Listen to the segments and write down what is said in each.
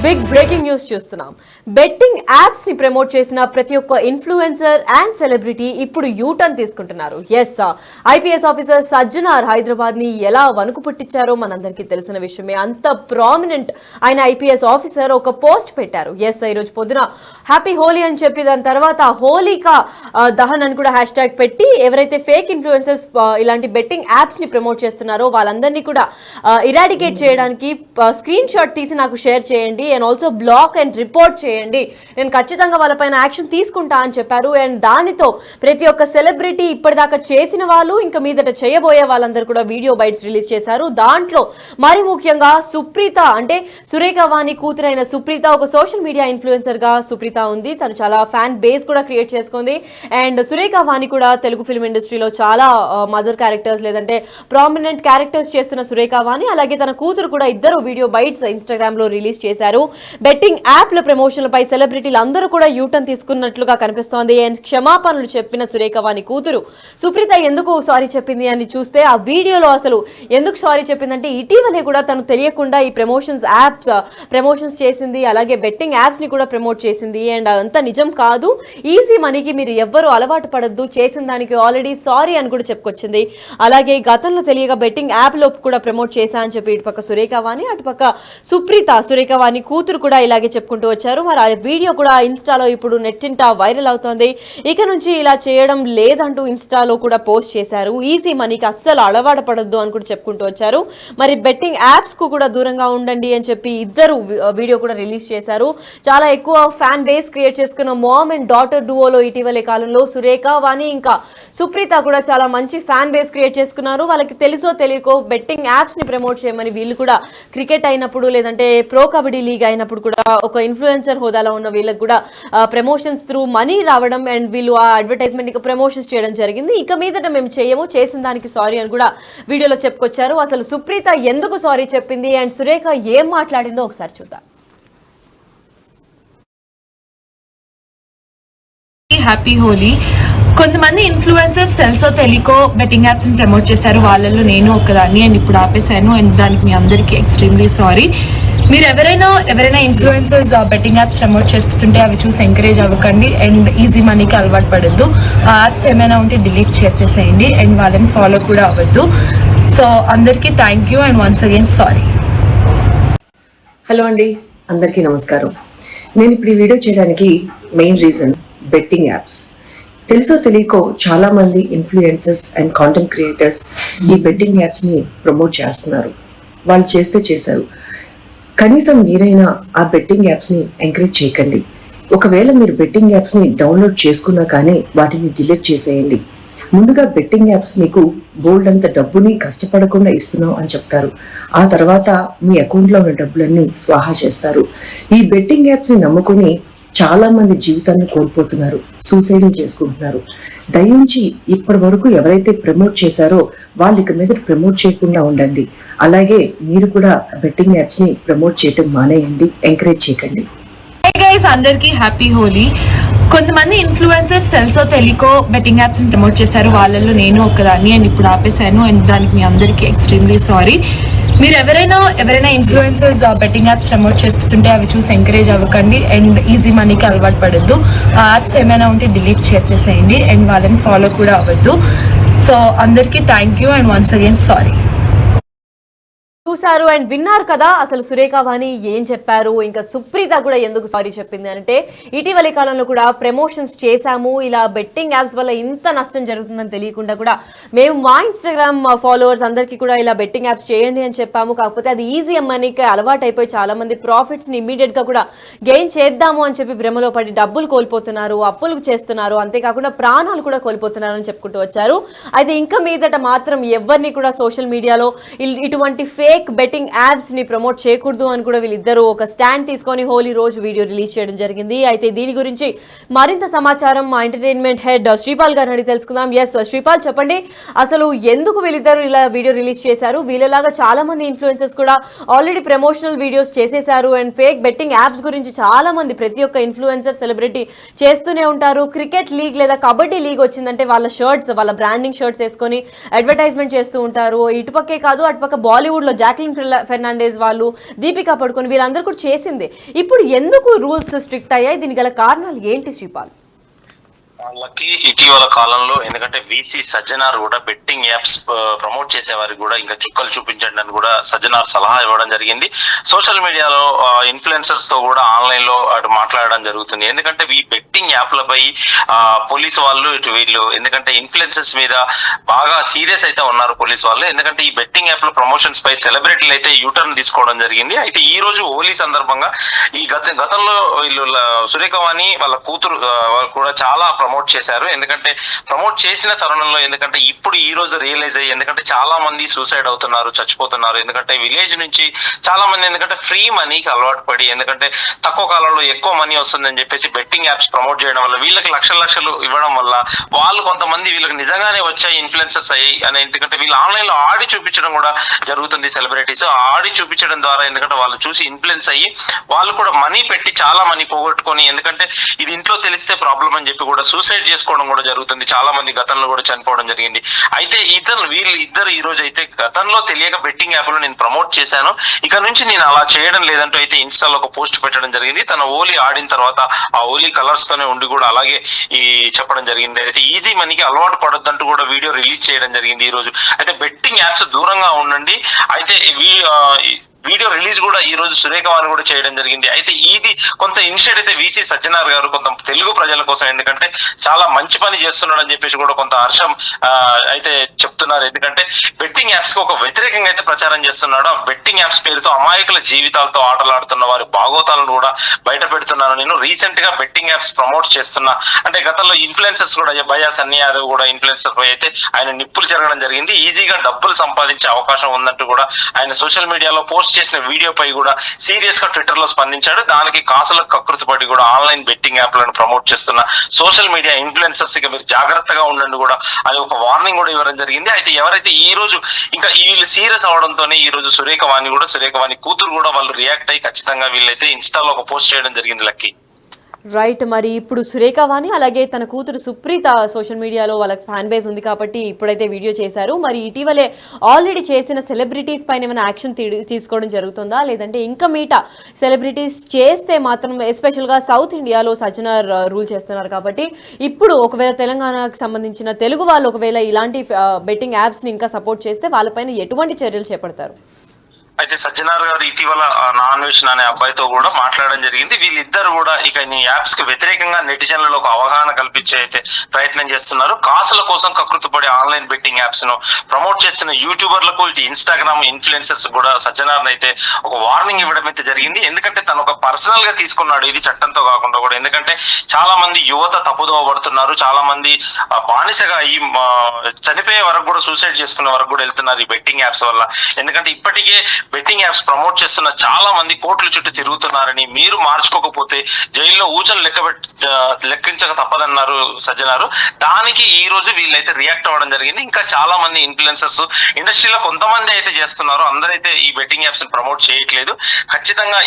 Big breaking news చూస్తున్నాం. Betting apps ని promote చేసిన ప్రతి ఒక్క ఇన్ఫ్లుయెన్సర్ అండ్ సెలబ్రిటీ ఇప్పుడు యూటర్న్ తీసుకుంటున్నారు. Yes, IPS officer Sajjanar Hyderabad ని ఎలా వణుకు పుట్టించారో మనందరికీ తెలిసిన విషయమే. అంత ప్రామినెంట్ ఆయన ఐపీఎస్ ఆఫీసర్ ఒక పోస్ట్ పెట్టారు. ఎస్, ఈ రోజు పొద్దున హ్యాపీ హోలీ అని చెప్పి దాని తర్వాత హోలీకా దహన్ అని కూడా హ్యాష్ ట్యాగ్ పెట్టి ఎవరైతే ఫేక్ ఇన్ఫ్లుయెన్సర్స్ ఇలాంటి బెట్టింగ్ యాప్స్ ని ప్రమోట్ చేస్తున్నారో వాళ్ళందరినీ కూడా ఇరాడికేట్ చేయడానికి స్క్రీన్ షాట్ తీసి నాకు షేర్ చేయండి and also block and report చేయండి, నేను ఖచ్చితంగా వాళ్ళపైన యాక్షన్ తీసుకుంటా అని చెప్పారు. అండ్ దానితో ప్రతి ఒక్క సెలబ్రిటీ ఇప్పటిదాకా చేసిన వాళ్ళు ఇంకా మీదట చేయబోయే వాళ్ళందరూ కూడా వీడియో బైట్స్ రిలీజ్ చేశారు. దాంట్లో మరి ముఖ్యంగా సుప్రీత అంటే సురేఖ వాణి కూతురైన సుప్రీత ఒక సోషల్ మీడియా ఇన్ఫ్లుయెన్సర్ గా సుప్రీత ఉంది. తను చాలా ఫ్యాన్ బేస్ కూడా క్రియేట్ చేసుకుంది. అండ్ సురేఖ వాణి కూడా తెలుగు ఫిల్మ్ ఇండస్ట్రీలో చాలా మదర్ క్యారెక్టర్స్ లేదంటే ప్రామినెంట్ క్యారెక్టర్స్ చేస్తున్న సురేఖ వాణి, అలాగే తన కూతురు కూడా ఇద్దరు వీడియో బైట్స్ ఇన్స్టాగ్రామ్ లో రిలీజ్ చేశారు. బెట్టింగ్ యాప్ల ప్రమోషన్లపై సెలబ్రిటీలు అందరూ కూడా యూటర్న్ తీసుకున్నట్లుగా కనిపిస్తోంది. అండ్ క్షమాపణలు చెప్పిన సురేఖ వాణి కూతురు సుప్రీత ఎందుకు సారీ చెప్పింది అని చూస్తే ఆ వీడియోలో అసలు ఎందుకు సారీ చెప్పిందంటే ఇటీవలే కూడా తను తెలియకుండా ఈ ప్రమోషన్స్ చేసింది, అలాగే బెట్టింగ్ యాప్స్ ని కూడా ప్రమోట్ చేసింది. అండ్ అదంతా నిజం కాదు, ఈజీ మనీకి మీరు ఎవ్వరూ అలవాటు పడద్దు, చేసిన దానికి ఆల్రెడీ సారీ అని కూడా చెప్పుకొచ్చింది. అలాగే గతంలో తెలియక బెట్టింగ్ యాప్ లో కూడా ప్రమోట్ చేశా అని చెప్పి ఇటుపక్క సురేఖ వాణి అటుపక్క సురేఖ వాణి కూతురు కూడా ఇలాగే చెప్పుకుంటూ వచ్చారు. మరి ఆ వీడియో కూడా ఇన్స్టాలో ఇప్పుడు నెట్టింట వైరల్ అవుతోంది. ఇక నుంచి ఇలా చేయడం లేదంటూ ఇన్స్టాలో కూడా పోస్ట్ చేశారు. ఈజీ మనీకి అస్సలు అలవాటు పడద్దు అని కూడా చెప్పుకుంటూ వచ్చారు. మరి బెట్టింగ్ యాప్స్ కు కూడా దూరంగా ఉండండి అని చెప్పి ఇద్దరు వీడియో కూడా రిలీజ్ చేశారు. చాలా ఎక్కువ ఫ్యాన్ బేస్ క్రియేట్ చేసుకున్న మామ్ అండ్ డాటర్ డూఓలో ఇటీవలే కాలంలో సురేఖ వాణి ఇంకా సుప్రీత కూడా చాలా మంచి ఫ్యాన్ బేస్ క్రియేట్ చేసుకున్నారు. వాళ్ళకి తెలుసో తెలియకో బెట్టింగ్ యాప్స్ ని ప్రమోట్ చేయమని వీళ్ళు కూడా క్రికెట్ అయినప్పుడు లేదంటే ప్రో కబడ్డీ లీగ్ అయినప్పుడు కూడా ఒక ఇన్ఫ్లుయెన్సర్ హోదాలో ఉన్న వీళ్ళకి కూడా ప్రమోషన్స్ త్రూ మనీ రావడం అండ్ వీళ్ళు ఆ అడ్వర్టైజ్మెంట్ ప్రమోషన్స్ చేయడం జరిగింది. ఇక మీదట మేము చేయము, చేసిన దానికి సారీ అని కూడా వీడియోలో చెప్పుకొచ్చారు. అసలు సుప్రీత ఎందుకు సారీ చెప్పింది అండ్ సురేఖ ఏం మాట్లాడిందో ఒకసారి చూద్దాం. హ్యాపీ హోలీ. కొంతమంది ఇన్ఫ్లుయెన్సర్స్ తెలుసో తెలియకో బెట్టింగ్ యాప్స్ ని ప్రమోట్ చేశారు, వాళ్ళల్లో నేను ఒకదాన్ని అండ్ ఇప్పుడు ఆపేశాను అండ్ దానికి మీ అందరికీ ఎక్స్ట్రీమ్లీ సారీ. మీరు ఎవరైనా ఇన్ఫ్లుయెన్సర్స్ బెట్టింగ్ యాప్స్ ప్రమోట్ చేస్తుంటే అవి చూసి ఎంకరేజ్ అవ్వకండి అండ్ ఈజీ మనీకి అలవాటు పడద్దు. ఆ యాప్స్ ఏమైనా ఉంటే డిలీట్ చేసేసేయండి అండ్ వాళ్ళని ఫాలో కూడా అవ్వద్దు. సో అందరికీ thank you and once again sorry. Hello అండి, అందరికీ నమస్కారం. నేను ఇప్పుడు ఈ వీడియో చేయడానికి మెయిన్ రీజన్ బెట్టింగ్ యాప్స్. తెలుసో తెలియకో చాలా మంది ఇన్ఫ్లుయెన్సర్స్ అండ్ కాంటెంట్ క్రియేటర్స్ ఈ బెట్టింగ్ యాప్స్ ని ప్రమోట్ చేస్తున్నారు. వాళ్ళు చేశారు, కనీసం మీరైనా ఆ బెట్టింగ్ యాప్స్ ని ఎంకరేజ్ చేయకండి. ఒకవేళ మీరు బెట్టింగ్ యాప్స్ ని డౌన్లోడ్ చేసుకున్నా కానీ వాటిని డిలీట్ చేసేయండి. ముందుగా బెట్టింగ్ యాప్స్ మీకు బోల్డ్ అంత డబ్బుని కష్టపడకుండా ఇస్తున్నాం అని చెప్తారు. ఆ తర్వాత మీ అకౌంట్లో ఉన్న డబ్బులన్నీ స్వాహా చేస్తారు. ఈ బెట్టింగ్ యాప్స్ ని నమ్ముకుని చాలా మంది జీవితాన్ని కోల్పోతున్నారు, సూసైడ్ చేసుకుంటున్నారు. దయించి ఇప్పటి వరకు ఎవరైతే ప్రమోట్ చేశారో వాళ్ళు ఇక మీద ప్రమోట్ చేయకుండా ఉండండి. అలాగే మీరు కూడా బెట్టింగ్ యాప్స్ ని ప్రమోట్ చేయటం మానేయండి, ఎంకరేజ్ చేయకండి. హై గైస్, అందరికీ హ్యాపీ హోలీ. కొంతమంది ఇన్ఫ్లుయెన్సర్స్ తెలుసో తెలియకో బెట్టింగ్ యాప్స్ ని ప్రమోట్ చేశారు, వాళ్ళల్లో నేను ఒకదాన్ని అండ్ ఇప్పుడు ఆపేశాను అండ్ దానికి మీ అందరికీ ఎక్స్ట్రీమ్లీ సారీ. మీరు ఎవరైనా ఇన్ఫ్లుయెన్సర్స్ బెట్టింగ్ యాప్స్ ప్రమోట్ చేస్తుంటే అవి చూసి ఎంకరేజ్ అవ్వకండి అండ్ ఈజీ మనీకి అలవాటు పడద్దు. ఆ యాప్స్ ఏమైనా ఉంటే డిలీట్ చేసేసేయండి అండ్ వాళ్ళని ఫాలో కూడా అవ్వద్దు. సో అందరికీ thank you and once again sorry. చూసారు అండ్ విన్నారు కదా అసలు సురేఖ వాణి ఏం చెప్పారు, ఇంకా సుప్రీత కూడా ఎందుకు సారీ చెప్పింది అంటే ఇటీవలి కాలంలో కూడా ప్రమోషన్స్ చేశాము, ఇలా బెట్టింగ్ యాప్స్ వల్ల ఇంత నష్టం జరుగుతుందని తెలియకుండా కూడా మేము మా ఇన్స్టాగ్రామ్ ఫాలోవర్స్ అందరికీ కూడా ఇలా బెట్టింగ్ యాప్స్ చేయండి అని చెప్పాము. కాకపోతే అది ఈజీ మనీకి అలవాటు అయిపోయి చాలా మంది ప్రాఫిట్స్ని ఇమీడియట్ గా కూడా గెయిన్ చేద్దాము అని చెప్పి భ్రమలో పడి డబ్బులు కోల్పోతున్నారు, అప్పులు చేస్తున్నారు, అంతేకాకుండా ప్రాణాలు కూడా కోల్పోతున్నారు అని చెప్పుకుంటూ వచ్చారు. అయితే ఇంకా మీదట మాత్రం ఎవరిని కూడా సోషల్ మీడియాలో ఇటువంటి ఫేక్ బెట్టింగ్ యాప్స్ ని ప్రమోట్ చేయకూడదు అని కూడా వీళ్ళిద్దరూ ఒక స్టాండ్ తీసుకొని హోలీ రోజు వీడియో రిలీజ్ చేయడం జరిగింది. అయితే దీని గురించి మరింత సమాచారం మా ఎంటర్టైన్మెంట్ హెడ్ శ్రీపాల్ గారిని అడిగి తెలుసుకుందాం. ఎస్ శ్రీపాల్, చెప్పండి అసలు ఎందుకు వీళ్ళిద్దరు ఇలా వీడియో రిలీజ్ చేశారు? వీళ్ళలాగా చాలా మంది ఇన్ఫ్లుయెన్సర్స్ కూడా ఆల్రెడీ ప్రమోషనల్ వీడియోస్ చేసేశారు అండ్ ఫేక్ బెట్టింగ్ యాప్స్ గురించి చాలా మంది ప్రతి ఒక్క ఇన్ఫ్లుయెన్సర్ సెలబ్రిటీ చేస్తూనే ఉంటారు. క్రికెట్ లీగ్ లేదా కబడ్డీ లీగ్ వచ్చిందంటే వాళ్ళ బ్రాండింగ్ షర్ట్స్ వేసుకొని అడ్వర్టైజ్మెంట్ చేస్తూ ఉంటారు. ఇటుపక్కే కాదు అటుపక్క బాలీవుడ్ లో జాక్లిన్ ఫెర్నాండెజ్ వాళ్ళు, దీపికా పడుకొని వీళ్ళందరూ కూడా చేసిందే. ఇప్పుడు ఎందుకు రూల్స్ స్ట్రిక్ట్ అయ్యాయి? దీని గల కారణాలు ఏంటి శ్రీపాల్? వాళ్ళకి ఇటీవల కాలంలో ఎందుకంటే వీసీ సజ్జనార్ కూడా బెట్టింగ్ యాప్స్ ప్రమోట్ చేసే వారికి కూడా ఇంకా చుక్కలు చూపించండి అని కూడా సజ్జనార్ సలహా ఇవ్వడం జరిగింది. సోషల్ మీడియాలో ఇన్ఫ్లుయెన్సర్స్ తో కూడా ఆన్లైన్ లో అటు మాట్లాడడం జరుగుతుంది. ఎందుకంటే ఈ బెట్టింగ్ యాప్లపై పోలీసు వాళ్ళు ఇటు వీళ్ళు ఎందుకంటే ఇన్ఫ్లుయెన్సర్స్ మీద బాగా సీరియస్ అయితే ఉన్నారు పోలీసు వాళ్ళు. ఎందుకంటే ఈ బెట్టింగ్ యాప్ లో ప్రమోషన్స్ పై సెలబ్రిటీలు అయితే యూటర్న్ తీసుకోవడం జరిగింది. అయితే ఈ రోజు హోలీ సందర్భంగా ఈ గతంలో వీళ్ళు సురేఖవాణి వాళ్ళ కూతురు కూడా చాలా ప్రమోట్ చేశారు. ఎందుకంటే ప్రమోట్ చేసిన తరుణంలో ఎందుకంటే ఇప్పుడు ఈ రోజు రియలైజ్ అయ్యి ఎందుకంటే చాలా మంది సూసైడ్ అవుతున్నారు, చచ్చిపోతున్నారు. ఎందుకంటే విలేజ్ నుంచి చాలా మంది ఎందుకంటే ఫ్రీ మనీకి అలవాటు పడి ఎందుకంటే తక్కువ కాలంలో ఎక్కువ మనీ వస్తుందని చెప్పేసి బెట్టింగ్ యాప్స్ ప్రమోట్ చేయడం వల్ల వీళ్ళకి లక్షలు ఇవ్వడం వల్ల వాళ్ళు కొంతమంది వీళ్ళకి నిజంగానే వచ్చాయి ఇన్ఫ్లుయెన్సర్స్ అయ్యి అని ఎందుకంటే వీళ్ళు ఆన్లైన్ లో ఆడి చూపించడం కూడా జరుగుతుంది. సెలబ్రిటీస్ ఆడి చూపించడం ద్వారా ఎందుకంటే వాళ్ళు చూసి ఇన్ఫ్లుయెన్స్ అయ్యి వాళ్ళు కూడా మనీ పెట్టి చాలా మనీ పోగొట్టుకొని ఎందుకంటే ఇది ఇంట్లో తెలిస్తే ప్రాబ్లం అని చెప్పి కూడా సూసైడ్ చేసుకోవడం కూడా జరుగుతుంది. చాలా మంది గతంలో కూడా చనిపోవడం జరిగింది. అయితే వీళ్ళిద్దరు ఈ రోజు అయితే గతంలో తెలియక బెట్టింగ్ యాప్ లో నేను ప్రమోట్ చేశాను, ఇక నుంచి నేను అలా చేయడం లేదంటూ అయితే ఇన్స్టాలో ఒక పోస్ట్ పెట్టడం జరిగింది. తన హోలీ ఆడిన తర్వాత ఆ హోలీ కలర్స్ తోనే ఉండి కూడా అలాగే ఈ చెప్పడం జరిగింది. అయితే ఈజీ మనీకి అలవాటు పడొద్దంటూ కూడా వీడియో రిలీజ్ చేయడం జరిగింది ఈ రోజు. అయితే బెట్టింగ్ యాప్స్ దూరంగా ఉండండి. అయితే వీడియో రిలీజ్ కూడా ఈ రోజు సురేఖవాణి కూడా చేయడం జరిగింది. అయితే ఇది కొంత ఇనిషియేట్ అయితే వీసీ సజ్జనార్ గారు కొంత తెలుగు ప్రజల కోసం ఎందుకంటే చాలా మంచి పని చేస్తున్నాడు అని చెప్పేసి కూడా కొంత హర్షం అయితే చెప్తున్నారు. ఎందుకంటే బెట్టింగ్ యాప్స్ కి ఒక వ్యతిరేకంగా అయితే ప్రచారం చేస్తున్నాడు. ఆ బెట్టింగ్ యాప్స్ పేరుతో అమాయకుల జీవితాలతో ఆటలాడుతున్న వారి భాగోతాలను కూడా బయట పెడుతున్నాను. నేను రీసెంట్ గా బెట్టింగ్ యాప్స్ ప్రమోట్ చేస్తున్నా అంటే గతంలో ఇన్ఫ్లుయెన్సర్స్ కూడా భయా సన్నీ యాదవ్ కూడా ఇన్ఫ్లుయెన్సర్ పై అయితే ఆయన నిప్పులు జరగడం జరిగింది. ఈజీగా డబ్బులు సంపాదించే అవకాశం ఉందంటూ కూడా ఆయన సోషల్ మీడియాలో పోస్ట్ చేసిన వీడియోపై కూడా సీరియస్ గా ట్విట్టర్ లో స్పందించాడు. దానికి కాసులకు కకృతి పడి కూడా ఆన్లైన్ బెట్టింగ్ యాప్లను ప్రమోట్ చేస్తున్న సోషల్ మీడియా ఇన్ఫ్లుయెన్సర్స్ కి మీరు జాగ్రత్తగా ఉండండి కూడా అది ఒక వార్నింగ్ కూడా ఇవ్వడం జరిగింది. అయితే ఎవరైతే ఈ రోజు ఇంకా వీళ్ళు సీరియస్ అవడంతోనే ఈ రోజు సురేఖవాణి కూతురు కూడా వాళ్ళు రియాక్ట్ అయ్యి ఖచ్చితంగా వీళ్ళైతే ఇన్స్టాలో ఒక పోస్ట్ చేయడం జరిగింది. Lucky right. మరి ఇప్పుడు సురేఖవాణి అలాగే తన కూతురు సుప్రీత సోషల్ మీడియాలో వాళ్ళకి ఫ్యాన్ బేస్ ఉంది కాబట్టి ఇప్పుడైతే వీడియో చేశారు. మరి ఇటీవలే ఆల్రెడీ చేసిన సెలబ్రిటీస్ పైన ఏమైనా యాక్షన్ తీసుకోవడం జరుగుతుందా, లేదంటే ఇంకా మీట సెలబ్రిటీస్ చేస్తే మాత్రం ఎస్పెషల్గా సౌత్ ఇండియాలో సజ్జనార్ రూల్ చేస్తున్నారు కాబట్టి ఇప్పుడు ఒకవేళ తెలంగాణకు సంబంధించిన తెలుగు వాళ్ళు ఒకవేళ ఇలాంటి బెట్టింగ్ యాప్స్ని ఇంకా సపోర్ట్ చేస్తే వాళ్ళపైన ఎటువంటి చర్యలు చేపడతారు? అయితే సజ్జనార్ గారు ఇటీవల నాన్వేషన్ అనే అబ్బాయితో కూడా మాట్లాడడం జరిగింది. వీళ్ళిద్దరు కూడా ఇక ఈ యాప్స్ కి వ్యతిరేకంగా నెటిజన్లలో ఒక అవగాహన కల్పించే అయితే ప్రయత్నం చేస్తున్నారు. కాసుల కోసం కకృతిపడి ఆన్లైన్ బెట్టింగ్ యాప్స్ ను ప్రమోట్ చేస్తున్న యూట్యూబర్లకు ఇటు ఇన్స్టాగ్రామ్ ఇన్ఫ్లుయెన్సర్స్ కూడా సజ్జనార్ అయితే ఒక వార్నింగ్ ఇవ్వడం అయితే జరిగింది. ఎందుకంటే తను ఒక పర్సనల్ గా తీసుకున్నాడు ఇది చట్టంతో కాకుండా కూడా. ఎందుకంటే చాలా మంది యువత తప్పుదోవ పడుతున్నారు, చాలా మంది బానిసగా ఈ చనిపోయే వరకు కూడా సూసైడ్ చేసుకునే వరకు కూడా వెళ్తున్నారు ఈ బెట్టింగ్ యాప్స్ వల్ల. ఎందుకంటే ఇప్పటికే బెట్టింగ్ యాప్స్ ప్రమోట్ చేస్తున్న చాలా మంది కోట్ల చుట్టూ తిరుగుతున్నారని, మీరు మార్చుకోకపోతే జైల్లో ఊచలు లెక్కించక తప్పదన్నారు సజ్జనారు. దానికి ఈ రోజు వీళ్ళైతే రియాక్ట్ అవ్వడం జరిగింది. ఇంకా చాలా మంది ఇన్ఫ్లుయెన్సర్స్ ఇండస్ట్రీలో కొంతమంది అయితే చేస్తున్నారు, అందరైతే ఈ బెట్టింగ్ యాప్స్ ప్రమోట్ చేయట్లేదు. ఖచ్చితంగా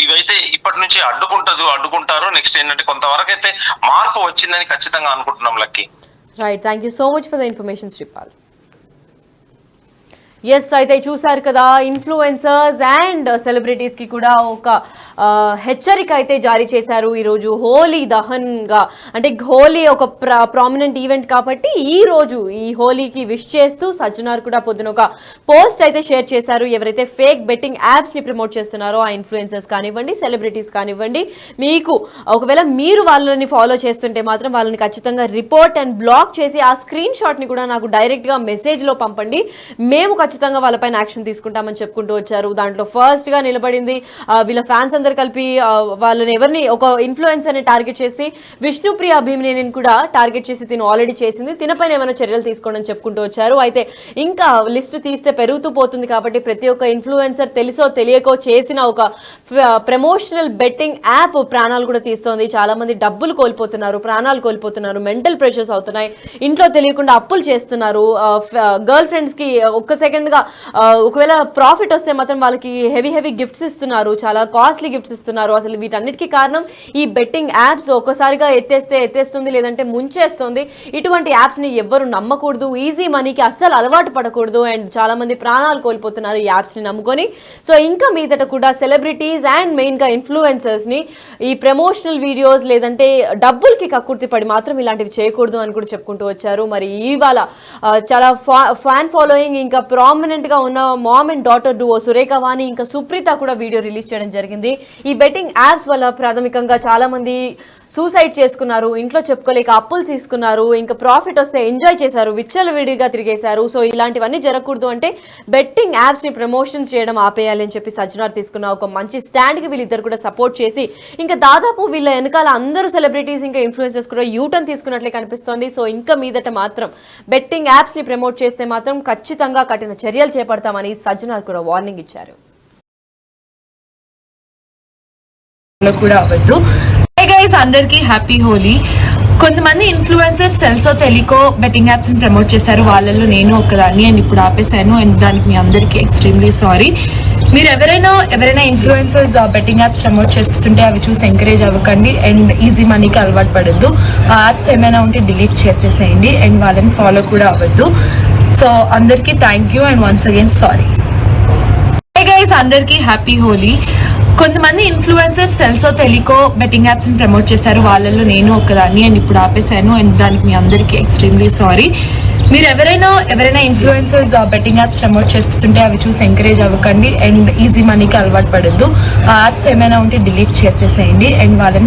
ఇవైతే ఇప్పటి నుంచి అడ్డుకుంటారు. నెక్స్ట్ ఏంటంటే కొంతవరకు అయితే మార్పు వచ్చిందని ఖచ్చితంగా అనుకుంటున్నాం. Lucky right, thank you so much for the information Sripal. Yes, అయితే చూసారు కదా, ఇన్ఫ్లుయెన్సర్స్ అండ్ సెలబ్రిటీస్కి కూడా ఒక హెచ్చరిక అయితే జారీ చేశారు ఈరోజు హోలీ దహన్గా. అంటే హోలీ ఒక ప్రామినెంట్ ఈవెంట్ కాబట్టి ఈరోజు ఈ హోలీకి విష్ చేస్తూ సజ్జనార్ కూడా పొద్దున ఒక పోస్ట్ అయితే షేర్ చేశారు. ఎవరైతే ఫేక్ బెట్టింగ్ యాప్స్ని ప్రమోట్ చేస్తున్నారో ఆ ఇన్ఫ్లుయెన్సర్స్ కానివ్వండి, సెలబ్రిటీస్ కానివ్వండి, మీకు ఒకవేళ మీరు వాళ్ళని ఫాలో చేస్తుంటే మాత్రం వాళ్ళని ఖచ్చితంగా రిపోర్ట్ అండ్ బ్లాక్ చేసి ఆ స్క్రీన్ షాట్ని కూడా నాకు డైరెక్ట్గా మెసేజ్లో పంపండి, మేము ఖచ్చితంగా వాళ్ళపైన యాక్షన్ తీసుకుంటామని చెప్పుకుంటూ వచ్చారు. దాంట్లో ఫస్ట్గా నిలబడింది వీళ్ళ ఫ్యాన్స్ అందరు కలిపి వాళ్ళని ఎవరిని ఒక ఇన్ఫ్లుయెన్సర్ని టార్గెట్ చేసి విష్ణుప్రియ భీమినేనిని కూడా టార్గెట్ చేసి తిను ఆల్రెడీ చేసింది, తినపైన ఏమైనా చర్యలు తీసుకోండి అని చెప్పుకుంటూ వచ్చారు. అయితే ఇంకా లిస్ట్ తీస్తే పెరుగుతూ పోతుంది కాబట్టి ప్రతి ఒక్క ఇన్ఫ్లుయెన్సర్ తెలుసో తెలియకో చేసిన ఒక ప్రమోషనల్ బెట్టింగ్ యాప్ ప్రాణాలు కూడా తీస్తోంది. చాలా మంది డబ్బులు కోల్పోతున్నారు, ప్రాణాలు కోల్పోతున్నారు, మెంటల్ ప్రెషర్స్ అవుతున్నాయి, ఇంట్లో తెలియకుండా అప్పులు చేస్తున్నారు, గర్ల్ ఫ్రెండ్స్కి ఒక్క సెకండ్ సెకండ్గా ఒకవేళ ప్రాఫిట్ వస్తే మాత్రం వాళ్ళకి హెవీ గిఫ్ట్స్ ఇస్తున్నారు, చాలా కాస్ట్లీ గిఫ్ట్స్ ఇస్తున్నారు. అసలు వీటన్నిటికీ కారణం ఈ బెట్టింగ్ యాప్స్. ఒక్కసారిగా ఎత్తేస్తుంది, లేదంటే ముంచేస్తుంది. ఇటువంటి యాప్స్ని ఎవ్వరు నమ్మకూడదు, ఈజీ మనీకి అస్సలు అలవాటు పడకూడదు. అండ్ చాలా మంది ప్రాణాలు కోల్పోతున్నారు ఈ యాప్స్ని నమ్ముకొని. సో ఇంకా మీదట కూడా సెలబ్రిటీస్ అండ్ మెయిన్గా ఇన్ఫ్లుయెన్సర్స్ని ఈ ప్రమోషనల్ వీడియోస్ లేదంటే డబ్బులకి కక్కుర్తి పడి మాత్రం ఇలాంటివి చేయకూడదు అని కూడా చెప్పుకుంటూ వచ్చారు. మరి ఇవాళ చాలా ఫ్యాన్ ఫాలోయింగ్ ఇంకా ప్రామినెంట్ గా ఉన్న మామ్ అండ్ డాటర్ డూఓ సురేఖ వాణి ఇంకా సుప్రీత కూడా వీడియో రిలీజ్ చేయడం జరిగింది. ఈ బెట్టింగ్ యాప్స్ వల్ల ప్రాథమికంగా చాలా మంది సూసైడ్ చేసుకున్నారు, ఇంట్లో చెప్పుకోలేక అప్పులు తీసుకున్నారు, ఇంకా ప్రాఫిట్ వస్తే ఎంజాయ్ చేశారు, విచ్చలవిడిగా తిరిగేశారు. సో ఇలాంటివన్నీ జరగకూడదు అంటే బెట్టింగ్ యాప్స్ ని ప్రమోషన్ చేయడం ఆపేయాలి అని చెప్పి సజ్జనార్ తీసుకున్న ఒక మంచి స్టాండ్ కి వీళ్ళిద్దరు కూడా సపోర్ట్ చేసి ఇంకా దాదాపు వీళ్ళ వెనకాల అందరూ సెలబ్రిటీస్ ఇంకా ఇన్ఫ్లుయెన్సర్స్ కూడా యూటర్న్ తీసుకున్నట్లే కనిపిస్తోంది. సో ఇంకా మీదట మాత్రం బెట్టింగ్ యాప్స్ ని ప్రమోట్ చేస్తే మాత్రం ఖచ్చితంగా కఠిన చర్యలు చేపడతామని సజ్జనార్ కూడా వార్నింగ్ ఇచ్చారు. కూడా అవ్వద్దు. గైస్, అందరికీ హ్యాపీ హోలీ. కొంతమంది ఇన్ఫ్లుయెన్సర్స్ తెలుసో తెలియకో బెట్టింగ్ యాప్స్ ని ప్రమోట్ చేశారు, వాళ్ళల్లో నేను ఒకదాన్ని. అండ్ ఇప్పుడు ఆపేసాను అండ్ దానికి మీ అందరికీ ఎక్స్ట్రీమ్లీ సారీ. మీరు ఎవరైనా ఇన్ఫ్లుయెన్సర్స్ బెట్టింగ్ యాప్స్ ప్రమోట్ చేస్తుంటే అవి చూసి ఎంకరేజ్ అవ్వకండి అండ్ ఈజీ మనీకి అలవాటు పడద్దు. ఆ యాప్స్ ఏమైనా ఉంటే డిలీట్ చేసేసేయండి అండ్ వాళ్ళని ఫాలో కూడా అవ్వద్దు. సో అందరికీ thank you and once again sorry. Guys, అందరికీ హ్యాపీ హోలీ. కొంతమంది ఇన్ఫ్లుయెన్సర్స్ తెలుసో తెలియకో బెట్టింగ్ యాప్స్ ని ప్రమోట్ చేశారు, వాళ్ళల్లో నేను ఒకదాన్ని. అండ్ ఇప్పుడు ఆపేసాను అండ్ దానికి మీ అందరికీ ఎక్స్ట్రీమ్లీ సారీ. మీరు ఎవరైనా ఇన్ఫ్లుయెన్సర్స్ బెట్టింగ్ యాప్స్ ప్రమోట్ చేస్తుంటే అవి చూసి ఎంకరేజ్ అవ్వకండి అండ్ ఈజీ మనీకి అలవాటు పడద్దు. ఆ యాప్స్ ఏమైనా ఉంటే డిలీట్ చేసేసేయండి అండ్ వాళ్ళని